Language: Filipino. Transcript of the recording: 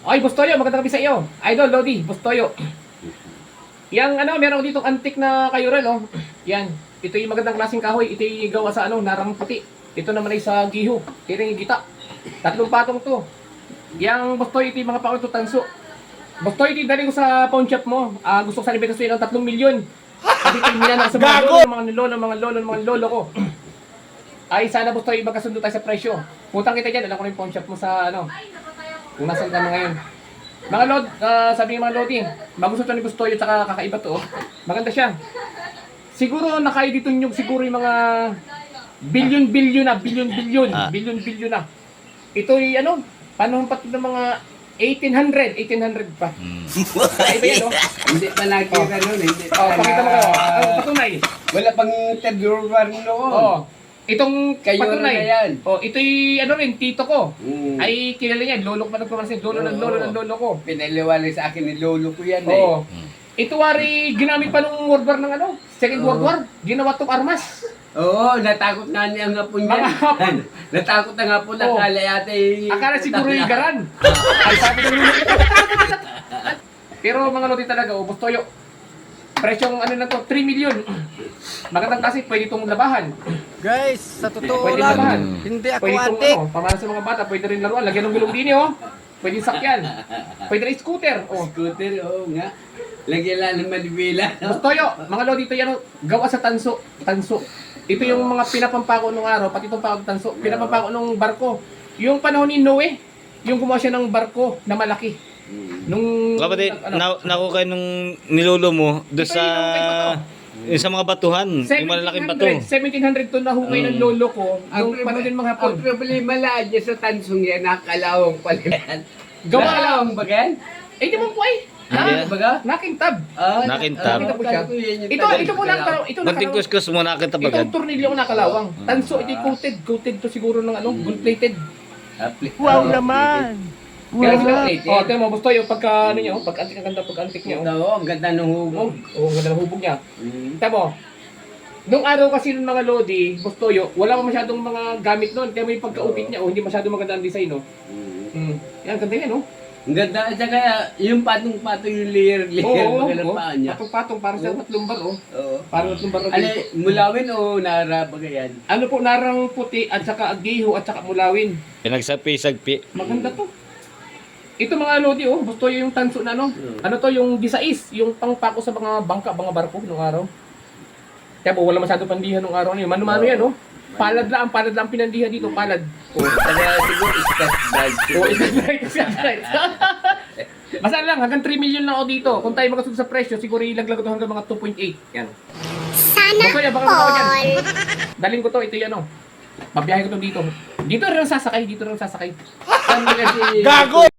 Okay, Bustoyo, magandang gabi sa iyo. Idol, Lodi, Bustoyo. Yang meron dito antik na kayuran, oh. Yan. Ito yung magandang klaseng kahoy. Ito yung gawa sa narang puti. Ito naman ay sa giho. Ito yung gita. 3 patong to. Yang Bustoyo, ito yung mga paon to tanso. Bustoyo, ito yung dali ko sa pawn shop mo. Gusto ko sana ibenta sa'yo ng 3 milyon. Kasi tingnan ako sa mga lolo ko. Ay, sana Bustoyo, magkasundo tayo sa presyo. Putang kita dyan. Alam ko na yung pawn shop mo sa kung nasan ka na ngayon. Mga Lord, sabi ng mga Lodi, magusto to ni Bustoyo at saka kakaiba to. Maganda siya. Siguro nakaiditunyog siguro yung mga bilyon na. Ito ay panahon pa to ng mga 1800 pa. Kakaiba yan, no? Hindi pa nakita nun, hindi pa Pakita mo kayo. Ang patunay. Wala pang February noon. Itong Kayo patunay. na yan. Ito'y tito ko. Mm. Ay kilala niya, lolo ko pa nagpapanasin, lolo ng lolo ko. Pinaliwalay sa akin ni lolo ko yan Oo. Ito wari ginamit pa nung World War ng Second World War. Ginawa tong armas. Oo, natakot nga niya ang hapon niya. Mga hapon. Natakot ang hapon, Oo. akala yata Akala siguro yung garan. Ay sabi ng lolo. Pero mga lodi talaga, Bustoyo. Presyong na to, 3 million. Magandang kasi pwede itong labahan. Guys, sa totoo Pwede lang, labahan. hindi ako Pwede itong antik. pamana sa mga bata, pwede rin laruan. Lagyan ng gulong din Pwede sakyan. Pwede rin scooter. Scooter, oo nga. Lagyan lang ng malibila. Bustoyo, mga lodi ito yan, gawa sa tanso. Ito yung mga pinapampako nung araw, pati itong pako tanso. Pinapampako nung barko. Yung panahon ni Noe, yung gumawa siya ng barko na malaki. Nung Kapatid, nakuha nung nilolo mo doon Ito sa yung sa mga batuhan, yung malalaking bato. 1700 to nahukay ng lolo ko nung panahon din mga hapon. Ang problema lang dyan sa tansong yan, nakalawang pala yan. Gawa Nakalawang ba yan? Eh, di mo po ay. Hindi. Baga? Nakintab. Nakintab. Nakita po siya. Ito po nakalaw. Ito Kunting nakalawang. kuskus mo nakita Itong bagad. tornilyo ko nakalawang. Tanso, ito coated to siguro ng gold plated. Wow naman! Kaya sila, Wow! tingnan mo, gusto yung pagka pag-antik ang ganda, pag-antik niya. Oo, ang ganda ng hubog. Ang ganda ng hubog niya. Tingnan mo, nung araw kasi ng mga Lodi, Bustoyo, wala pa masyadong mga gamit noon. Kaya may pagkaukit niya, hindi masyadong maganda ang design, Yan, ganda yan, Ang ganda, at saka yung patong-patong yung layer magalang paa niya. Patong-patong, para sa 3 bar, Oo. Parang 3 bar na Ano, dito. mulawin o narabaga yan? Ano po, narang puti at saka agiho at saka mulawin. Pinagsapi-sagpi. Maganda to. Ito mga Lodi, Bustoyo yung tanso na Ano to, yung gisais, yung pangpako sa mga bangka, mga barko nung araw. Kaya po, wala masyado pandihan nung araw na yun. Mano-mano yan, Palad lang pinandihan dito, palad. Kaya siguro iskas bag. Iskas right. Basta lang, hanggang 3 million lang ako dito. Kung tayo magkasunod sa presyo, siguro ilaglag ko to hanggang mga 2.8. Yan. Sana all! Daling ko to, ito yan, Pabiyahe ko to dito. Dito rin sasakay. Gago!